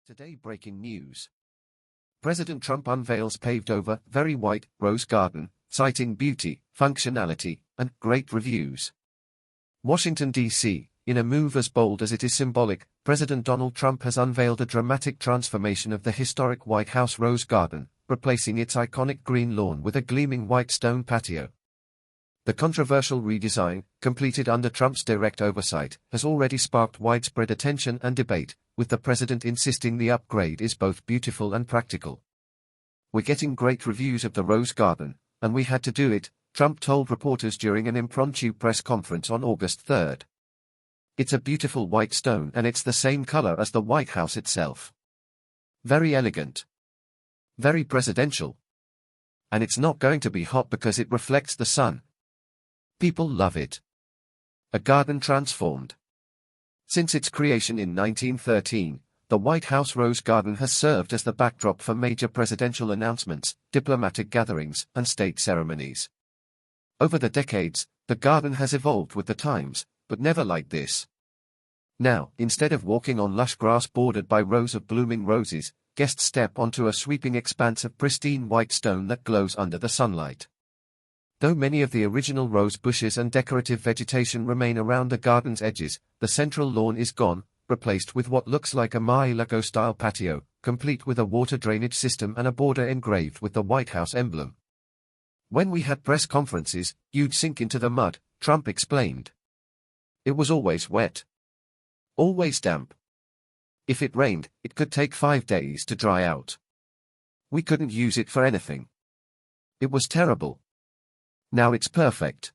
Today breaking news. President Trump unveils paved-over, very white, rose garden, citing beauty, functionality, and great reviews. Washington, D.C., in a move as bold as it is symbolic, President Donald Trump has unveiled a dramatic transformation of the historic White House rose garden, replacing its iconic green lawn with a gleaming white stone patio. The controversial redesign, completed under Trump's direct oversight, has already sparked widespread attention and debate, with the president insisting the upgrade is both beautiful and practical. "We're getting great reviews of the rose garden, and we had to do it," Trump told reporters during an impromptu press conference on August 3. "It's a beautiful white stone and it's the same color as the White House itself. Very elegant. Very presidential. And it's not going to be hot because it reflects the sun. People love it. A garden transformed." Since its creation in 1913, the White House Rose Garden has served as the backdrop for major presidential announcements, diplomatic gatherings, and state ceremonies. Over the decades, the garden has evolved with the times, but never like this. Now, instead of walking on lush grass bordered by rows of blooming roses, guests step onto a sweeping expanse of pristine white stone that glows under the sunlight. Though many of the original rose bushes and decorative vegetation remain around the garden's edges, the central lawn is gone, replaced with what looks like a Mar-a-Lago-style patio, complete with a water drainage system and a border engraved with the White House emblem. "When we had press conferences, you'd sink into the mud," Trump explained. "It was always wet. Always damp. If it rained, it could take 5 days to dry out. We couldn't use it for anything. It was terrible. Now it's perfect.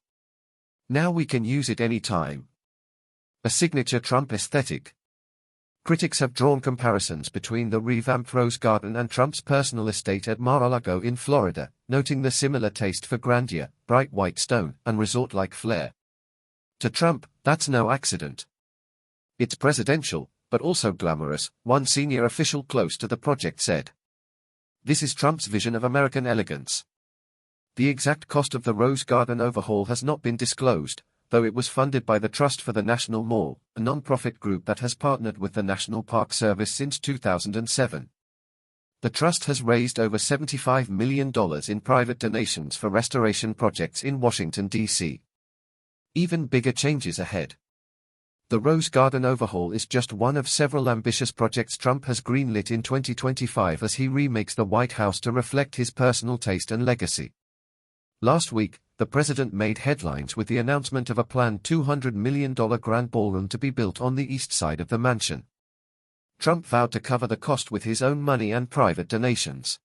Now we can use it any time." A signature Trump aesthetic. Critics have drawn comparisons between the revamped Rose Garden and Trump's personal estate at Mar-a-Lago in Florida, noting the similar taste for grandeur, bright white stone, and resort-like flair. To Trump, that's no accident. "It's presidential, but also glamorous," one senior official close to the project said. "This is Trump's vision of American elegance." The exact cost of the Rose Garden overhaul has not been disclosed, though it was funded by the Trust for the National Mall, a non-profit group that has partnered with the National Park Service since 2007. The trust has raised over $75 million in private donations for restoration projects in Washington, D.C. Even bigger changes ahead. The Rose Garden overhaul is just one of several ambitious projects Trump has greenlit in 2025 as he remakes the White House to reflect his personal taste and legacy. Last week, the president made headlines with the announcement of a planned $200 million grand ballroom to be built on the east side of the mansion. Trump vowed to cover the cost with his own money and private donations.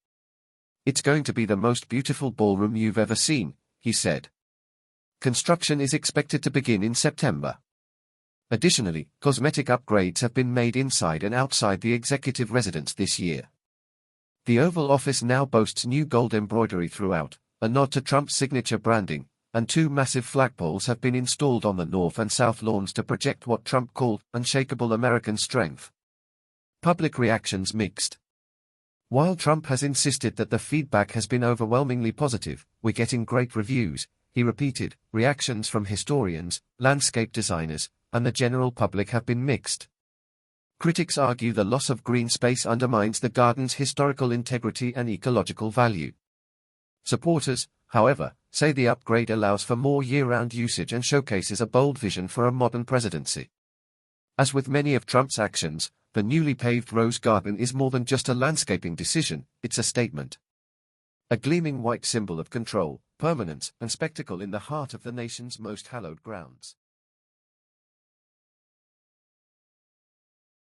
"It's going to be the most beautiful ballroom you've ever seen," he said. Construction is expected to begin in September. Additionally, cosmetic upgrades have been made inside and outside the executive residence this year. The Oval Office now boasts new gold embroidery throughout, a nod to Trump's signature branding, and 2 massive flagpoles have been installed on the north and south lawns to project what Trump called unshakable American strength. Public reactions mixed. While Trump has insisted that the feedback has been overwhelmingly positive, "We're getting great reviews," he repeated, reactions from historians, landscape designers, and the general public have been mixed. Critics argue the loss of green space undermines the garden's historical integrity and ecological value. Supporters, however, say the upgrade allows for more year-round usage and showcases a bold vision for a modern presidency. As with many of Trump's actions, the newly paved Rose Garden is more than just a landscaping decision, it's a statement. A gleaming white symbol of control, permanence, and spectacle in the heart of the nation's most hallowed grounds.